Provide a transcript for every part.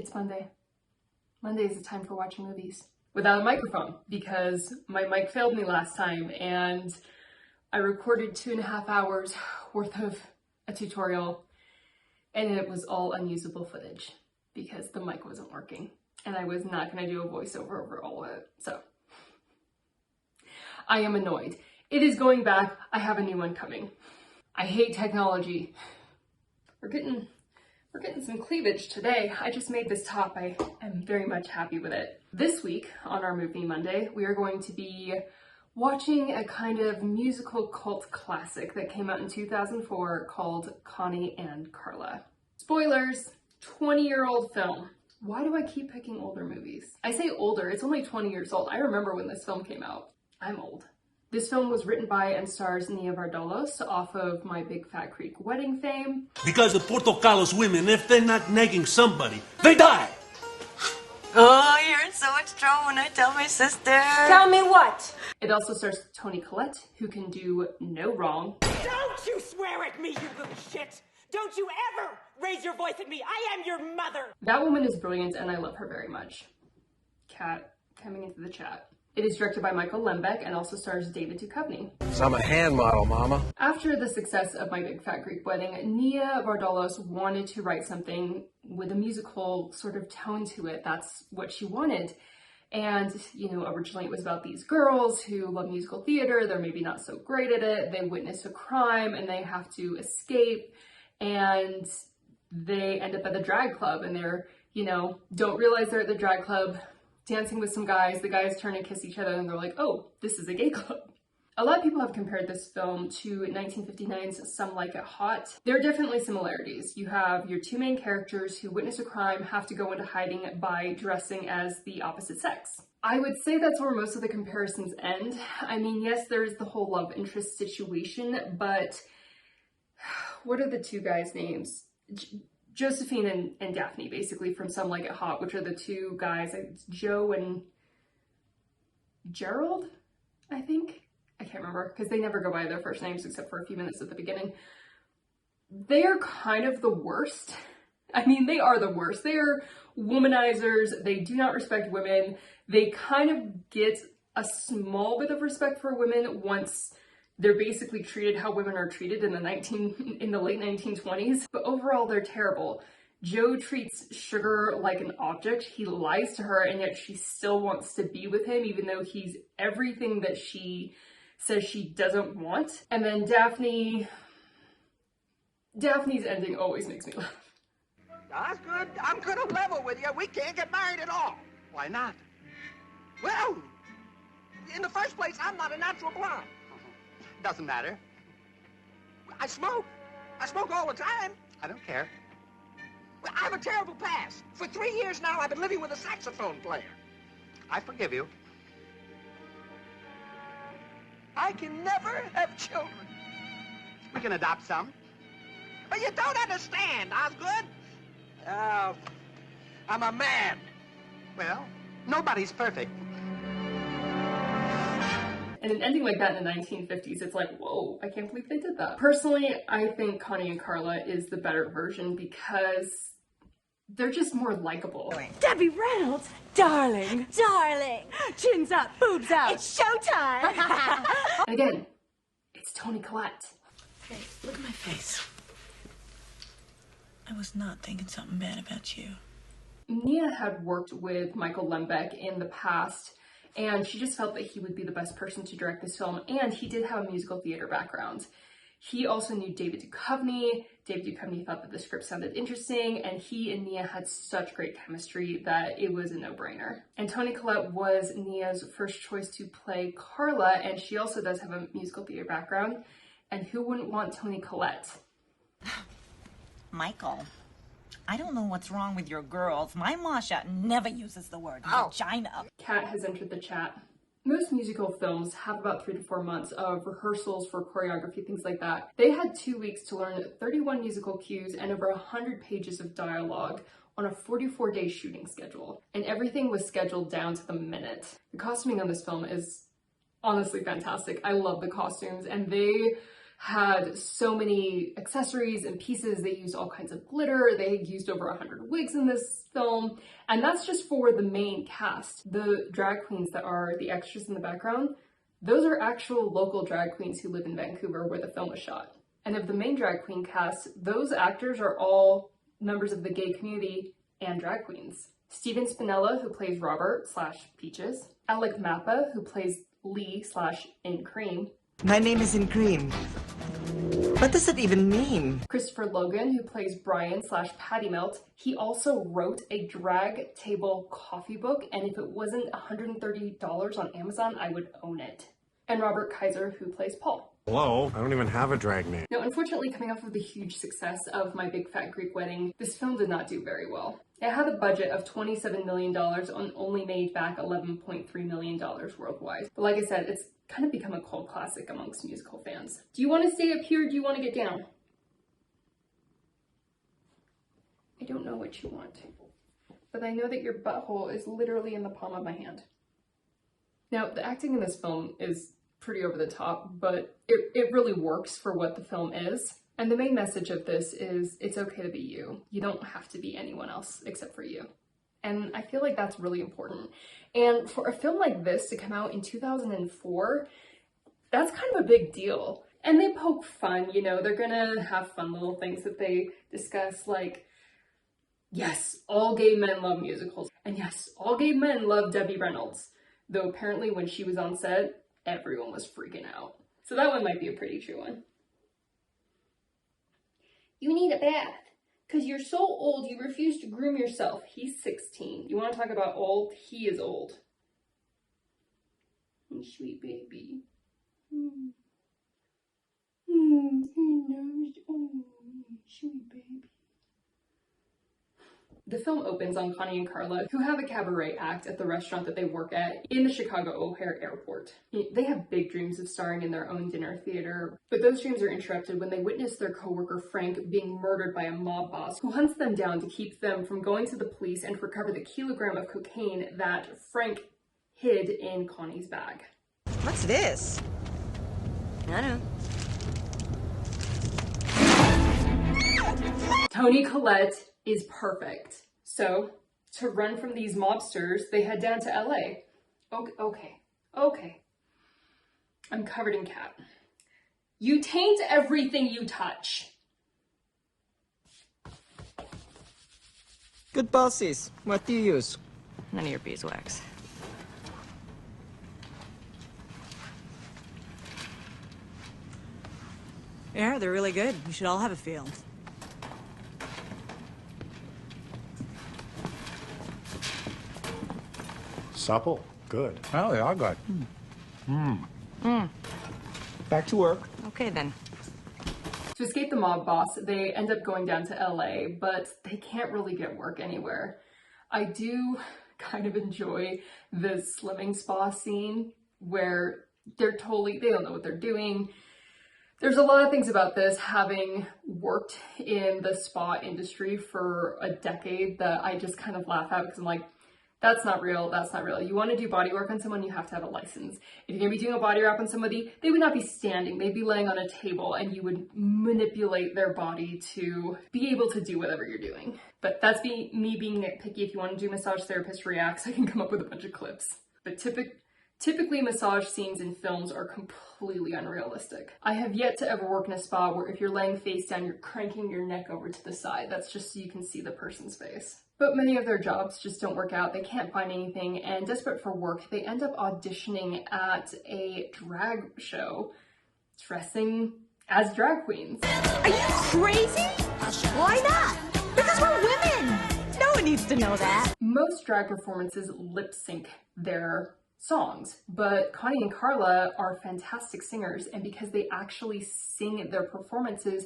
It's Monday. Monday is the time for watching movies without a microphone because my mic failed me last time and I recorded 2.5 hours worth of a tutorial and it was all unusable footage because the mic wasn't working and I was not going to do a voiceover over all of it. So I am annoyed. It is going back. I have a new one coming. I hate technology. We're getting some cleavage today. I just made this top. I am very much happy with it. This week on our Movie Monday, we are going to be watching a kind of musical cult classic that came out in 2004 called Connie and Carla. Spoilers, 20-year-old film. Why do I keep picking older movies? I say older, it's only 20 years old. I remember when this film came out. I'm old. This film was written by and stars Nia Vardalos off of My Big Fat Greek Wedding fame. Because the Puerto Carlos women, if they're not negging somebody, they die! Oh, you're in so much trouble when I tell my sister. Tell me what? It also stars Toni Collette, who can do no wrong. Don't you swear at me, you little shit! Don't you ever raise your voice at me! I am your mother! That woman is brilliant and I love her very much. Kat coming into the chat. It is directed by Michael Lembeck and also stars David Duchovny. So I'm a hand model, mama. After the success of My Big Fat Greek Wedding, Nia Vardalos wanted to write something with a musical sort of tone to it. That's what she wanted. And, you know, originally it was about these girls who love musical theater. They're maybe not so great at it. They witness a crime and they have to escape. And they end up at the drag club and they're, you know, don't realize they're at the drag club, dancing with some guys. The guys turn and kiss each other and they're like, oh, this is a gay club. A lot of people have compared this film to 1959's Some Like It Hot. There are definitely similarities. You have your two main characters who witness a crime, have to go into hiding by dressing as the opposite sex. I would say that's where most of the comparisons end. I mean, yes, there's the whole love interest situation, but what are the two guys' names? Josephine and Daphne, basically, from Some Like It Hot, which are the two guys, it's Joe and Gerald, I think? I can't remember, because they never go by their first names except for a few minutes at the beginning. They are kind of the worst. I mean, they are the worst. They are womanizers. They do not respect women. They kind of get a small bit of respect for women once they're basically treated how women are treated in the late 1920s, but overall they're terrible. Joe treats Sugar like an object. He lies to her and yet she still wants to be with him even though he's everything that she says she doesn't want. And then Daphne's ending always makes me laugh. That's good. I'm gonna level with you. We can't get married at all. Why not? Well, in the first place, I'm not a natural blonde. Doesn't matter. I smoke. I smoke all the time. I don't care. Well, I have a terrible past. For 3 years now, I've been living with a saxophone player. I forgive you. I can never have children. We can adopt some. But you don't understand, Osgood. I'm a man. Well, nobody's perfect. And an ending like that in the 1950s, it's like, whoa, I can't believe they did that. Personally, I think Connie and Carla is the better version because they're just more likable. Debbie Reynolds, darling. Darling. Chins up, boobs out. It's showtime. And again, it's Toni Collette. Hey, look at my face. I was not thinking something bad about you. Nia had worked with Michael Lembeck in the past, and she just felt that he would be the best person to direct this film, and he did have a musical theater background. He also knew David Duchovny. David Duchovny thought that the script sounded interesting, and he and Nia had such great chemistry that it was a no-brainer. And Toni Collette was Nia's first choice to play Carla, and she also does have a musical theater background. And who wouldn't want Toni Collette? Michael, I don't know what's wrong with your girls. My Masha never uses the word vagina. Kat has entered the chat. Most musical films have about 3 to 4 months of rehearsals for choreography, things like that. They had 2 weeks to learn 31 musical cues and over 100 pages of dialogue on a 44-day shooting schedule. And everything was scheduled down to the minute. The costuming on this film is honestly fantastic. I love the costumes, and they had so many accessories and pieces. They used all kinds of glitter. They used over 100 wigs in this film. And that's just for the main cast. The drag queens that are the extras in the background, those are actual local drag queens who live in Vancouver where the film was shot. And of the main drag queen cast, those actors are all members of the gay community and drag queens. Steven Spinella, who plays Robert / Peaches. Alec Mappa, who plays Lee / In Cream. My name is In Cream. What does that even mean? Christopher Logan, who plays Brian / Patty Melt. He also wrote a drag table coffee book, and if it wasn't $130 on Amazon, I would own it. And Robert Kaiser, who plays Paul. Hello? I don't even have a drag name. Now, unfortunately, coming off of the huge success of My Big Fat Greek Wedding, this film did not do very well. It had a budget of $27 million and only made back $11.3 million worldwide. But like I said, it's kind of become a cult classic amongst musical fans. Do you want to stay up here or do you want to get down? I don't know what you want, but I know that your butthole is literally in the palm of my hand. Now, the acting in this film is pretty over the top, but it really works for what the film is. And the main message of this is it's okay to be you. You don't have to be anyone else except for you. And I feel like that's really important. And for a film like this to come out in 2004, that's kind of a big deal. And they poke fun, you know, they're gonna have fun little things that they discuss, like, yes, all gay men love musicals. And yes, all gay men love Debbie Reynolds. Though apparently when she was on set, everyone was freaking out. So that one might be a pretty true one. You need a bath. Because you're so old, you refuse to groom yourself. He's 16. You want to talk about old? He is old. Oh, sweet baby. He knows. Oh, sweet baby. The film opens on Connie and Carla, who have a cabaret act at the restaurant that they work at in the Chicago O'Hare Airport. They have big dreams of starring in their own dinner theater, but those dreams are interrupted when they witness their coworker Frank being murdered by a mob boss who hunts them down to keep them from going to the police and to recover the kilogram of cocaine that Frank hid in Connie's bag. What's this? I know. Toni Collette is perfect. So, to run from these mobsters, they head down to LA. Okay. I'm covered in cat. You taint everything you touch. Good bosses. What do you use? None of your beeswax. Yeah, they're really good. You should all have a feel. Supple. Good. Oh, they are good. Back to work. Okay, then. To escape the mob boss, they end up going down to LA, but they can't really get work anywhere. I do kind of enjoy the slimming spa scene where they don't know what they're doing. There's a lot of things about this, having worked in the spa industry for a decade, that I just kind of laugh at because I'm like, that's not real, that's not real. You want to do body work on someone, you have to have a license. If you're going to be doing a body wrap on somebody, they would not be standing, they'd be laying on a table and you would manipulate their body to be able to do whatever you're doing. But that's me being nitpicky. If you want to do massage therapist reacts, I can come up with a bunch of clips. But typically massage scenes in films are completely unrealistic. I have yet to ever work in a spa where if you're laying face down, you're cranking your neck over to the side. That's just so you can see the person's face. But many of their jobs just don't work out. They can't find anything, and desperate for work, they end up auditioning at a drag show, dressing as drag queens. Are you crazy? Why not? Because we're women. No one needs to know that. Most drag performances lip sync their songs, but Connie and Carla are fantastic singers, and because they actually sing their performances,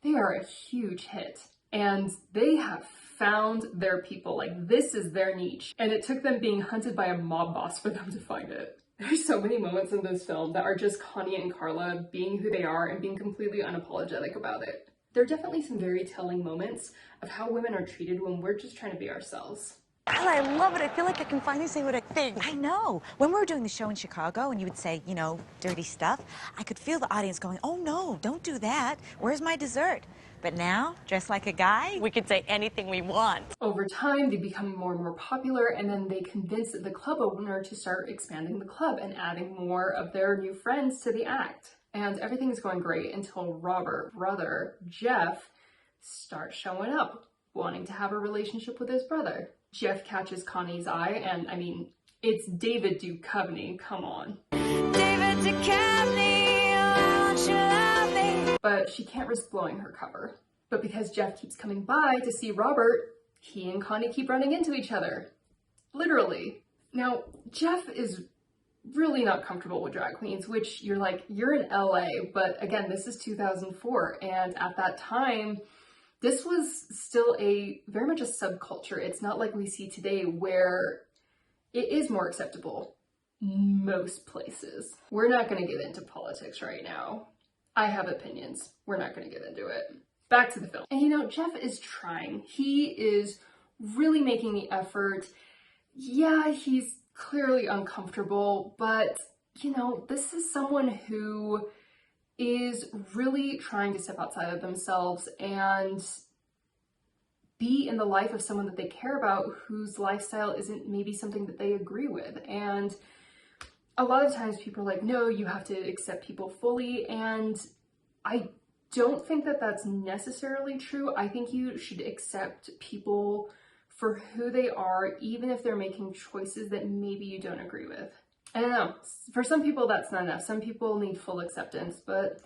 they are a huge hit. And they have found their people. Like, this is their niche. And it took them being hunted by a mob boss for them to find it. There's so many moments in this film that are just Connie and Carla being who they are and being completely unapologetic about it. There are definitely some very telling moments of how women are treated when we're just trying to be ourselves. God, I love it. I feel like I can finally say what I think. I know. When we were doing the show in Chicago and you would say, you know, dirty stuff, I could feel the audience going, oh no, don't do that. Where's my dessert? But now, dressed like a guy, We can say anything we want. Over time, they become more and more popular, and then they convince the club owner to start expanding the club and adding more of their new friends to the act. And everything is going great until Robert, brother, Jeff, starts showing up, wanting to have a relationship with his brother. Jeff catches Connie's eye, and I mean, it's David Duchovny, come on. David Duchovny, won't you love me? But she can't risk blowing her cover. But because Jeff keeps coming by to see Robert, he and Connie keep running into each other. Literally. Now, Jeff is really not comfortable with drag queens, which you're like, you're in LA, but again, this is 2004, and at that time, this was still very much a subculture. It's not like we see today where it is more acceptable most places. We're not going to get into politics right now. I have opinions. We're not going to get into it. Back to the film. And you know, Jeff is trying. He is really making the effort. Yeah, he's clearly uncomfortable, but you know, this is someone who is really trying to step outside of themselves and be in the life of someone that they care about whose lifestyle isn't maybe something that they agree with. And a lot of times people are like, no, you have to accept people fully, and I don't think that that's necessarily true. I think you should accept people for who they are, even if they're making choices that maybe you don't agree with. I don't know. For some people, that's not enough. Some people need full acceptance, but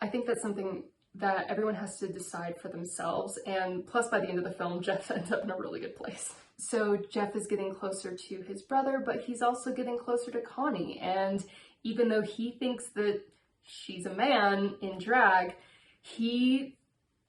I think that's something that everyone has to decide for themselves. And plus, by the end of the film, Jeff ends up in a really good place. So Jeff is getting closer to his brother, but he's also getting closer to Connie. And even though he thinks that she's a man in drag, he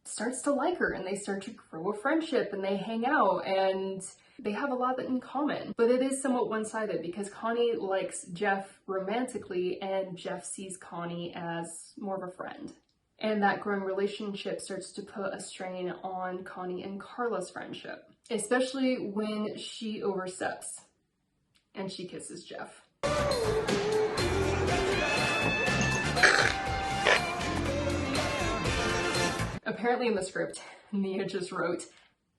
starts to like her, and they start to grow a friendship, and they hang out, and they have a lot in common. But it is somewhat one-sided because Connie likes Jeff romantically, and Jeff sees Connie as more of a friend. And that growing relationship starts to put a strain on Connie and Carla's friendship, especially when she oversteps and she kisses Jeff. Apparently in the script, Nia just wrote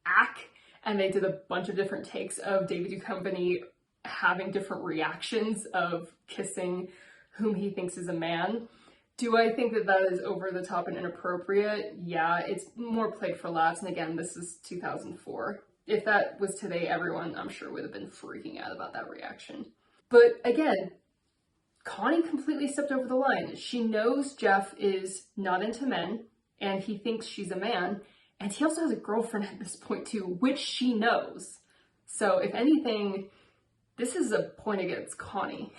"ack," and they did a bunch of different takes of David Duchovny having different reactions of kissing whom he thinks is a man. Do I think that that is over the top and inappropriate? Yeah, it's more played for laughs, and again, this is 2004. If that was today, everyone, I'm sure, would have been freaking out about that reaction. But again, Connie completely stepped over the line. She knows Jeff is not into men, and he thinks she's a man, and he also has a girlfriend at this point too, which she knows. So if anything, this is a point against Connie,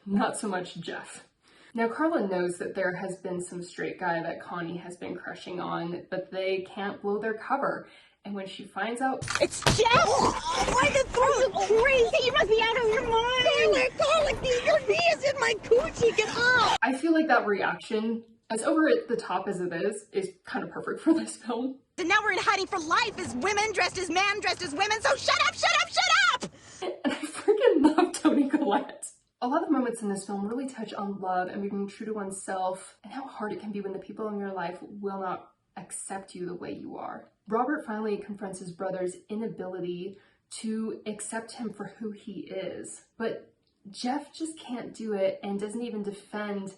not so much Jeff. Now Carla knows that there has been some straight guy that Connie has been crushing on, but they can't blow their cover. And when she finds out, it's Jeff! Oh, why the throw? Are you crazy? You must be out of your mind! Carla, your knee is in my coochie, get off! I feel like that reaction, as over at the top as it is kind of perfect for this film. And now we're in hiding for life as women dressed as men dressed as women, so shut up, shut up, shut up! And I freaking love Toni Collette. A lot of moments in this film really touch on love and being true to oneself, and how hard it can be when the people in your life will not accept you the way you are. Robert finally confronts his brother's inability to accept him for who he is, but Jeff just can't do it and doesn't even defend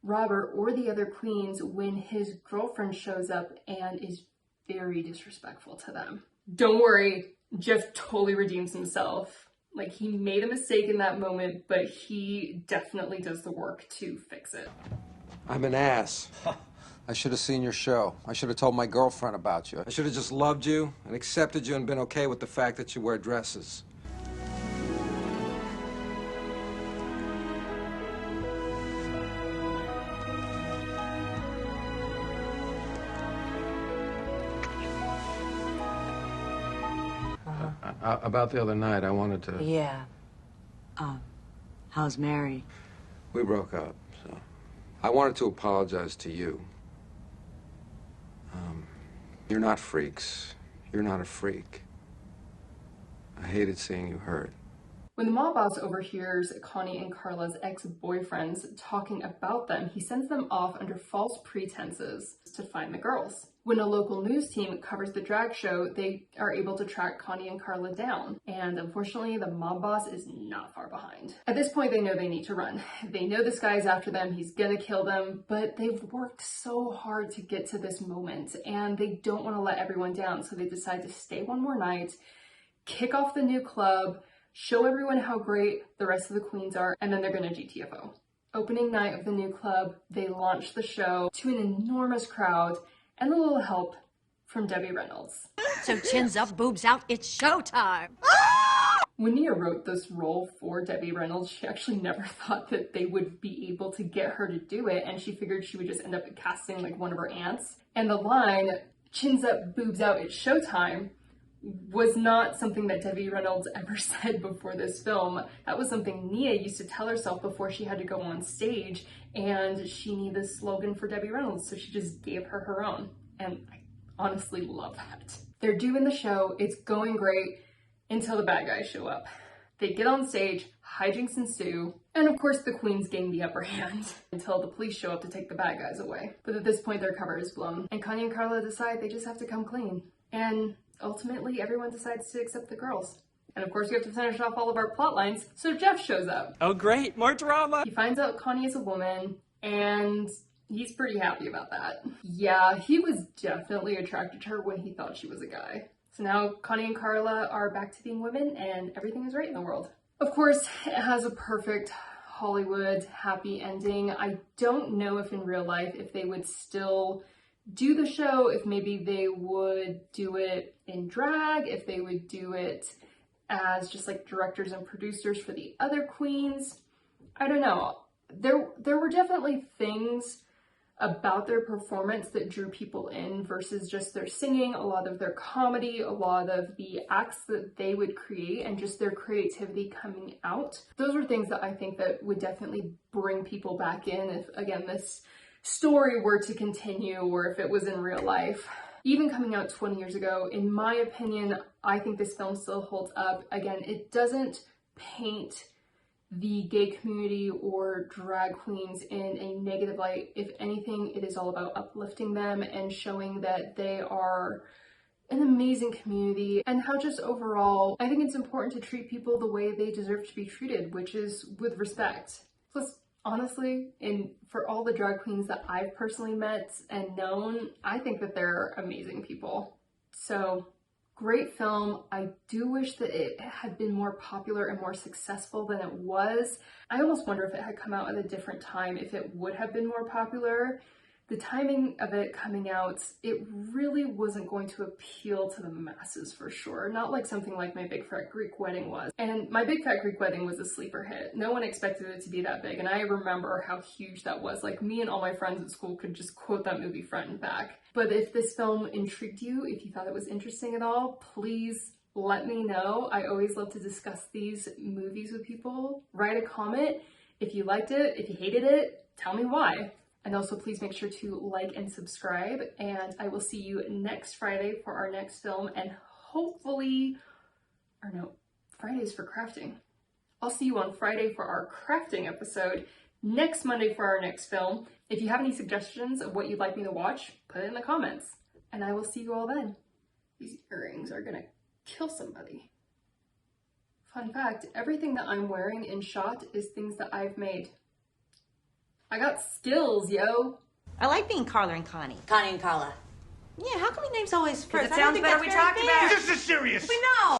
Robert or the other queens when his girlfriend shows up and is very disrespectful to them. Don't worry, Jeff totally redeems himself. Like, he made a mistake in that moment, but he definitely does the work to fix it. I'm an ass. I should have seen your show. I should have told my girlfriend about you. I should have just loved you and accepted you and been okay with the fact that you wear dresses. About the other night, I wanted to... Yeah. How's Mary? We broke up, so... I wanted to apologize to you. You're not freaks. You're not a freak. I hated seeing you hurt. When the mob boss overhears Connie and Carla's ex-boyfriends talking about them, he sends them off under false pretenses to find the girls. When a local news team covers the drag show, they are able to track Connie and Carla down. And unfortunately, the mob boss is not far behind. At this point, they know they need to run. They know this guy is after them, he's gonna kill them, but they've worked so hard to get to this moment, and they don't want to let everyone down, so they decide to stay one more night, kick off the new club, show everyone how great the rest of the queens are, and then they're gonna GTFO. Opening night of the new club, they launch the show to an enormous crowd and a little help from Debbie Reynolds. So chins up, boobs out, it's showtime! When Nia wrote this role for Debbie Reynolds, she actually never thought that they would be able to get her to do it, and she figured she would just end up casting like one of her aunts. And the line, chins up, boobs out, it's showtime, was not something that Debbie Reynolds ever said before this film. That was something Nia used to tell herself before she had to go on stage, and she needed a slogan for Debbie Reynolds, so she just gave her own. And I honestly love that. They're doing the show, it's going great, until the bad guys show up. They get on stage, hijinks ensue, and of course the queens gain the upper hand until the police show up to take the bad guys away. But at this point their cover is blown, and Connie and Carla decide they just have to come clean. And ultimately, everyone decides to accept the girls. And of course, we have to finish off all of our plot lines, so Jeff shows up. Oh great, more drama! He finds out Connie is a woman, and he's pretty happy about that. Yeah, he was definitely attracted to her when he thought she was a guy. So now Connie and Carla are back to being women, and everything is right in the world. Of course, it has a perfect Hollywood happy ending. I don't know if in real life, if they would still do the show, if maybe they would do it in drag, if they would do it as just like directors and producers for the other queens. I don't know. There were definitely things about their performance that drew people in versus just their singing, a lot of their comedy, a lot of the acts that they would create, and just their creativity coming out. Those were things that I think that would definitely bring people back in if, again, this story were to continue, or if it was in real life. Even coming out 20 years ago, in my opinion, I think this film still holds up. Again, it doesn't paint the gay community or drag queens in a negative light. If anything, it is all about uplifting them and showing that they are an amazing community, and how just overall, I think it's important to treat people the way they deserve to be treated, which is with respect. Plus, honestly, for all the drag queens that I've personally met and known, I think that they're amazing people. So, great film. I do wish that it had been more popular and more successful than it was. I almost wonder if it had come out at a different time, if it would have been more popular. The timing of it coming out, it really wasn't going to appeal to the masses for sure. Not like something like My Big Fat Greek Wedding was. And My Big Fat Greek Wedding was a sleeper hit. No one expected it to be that big, and I remember how huge that was. Like, me and all my friends at school could just quote that movie front and back. But if this film intrigued you, if you thought it was interesting at all, please let me know. I always love to discuss these movies with people. Write a comment if you liked it, if you hated it, tell me why. And also please make sure to like and subscribe, and I will see you next Friday for our next film, and hopefully, or no, Friday's for crafting. I'll see you on Friday for our crafting episode, next Monday for our next film. If you have any suggestions of what you'd like me to watch, put it in the comments, and I will see you all then. These earrings are gonna kill somebody. Fun fact, everything that I'm wearing in shot is things that I've made. I got skills, yo. I like being Carla and Connie. Connie and Carla. Yeah, how come your name's always first? It sounds better we talked about it. This is serious. We know.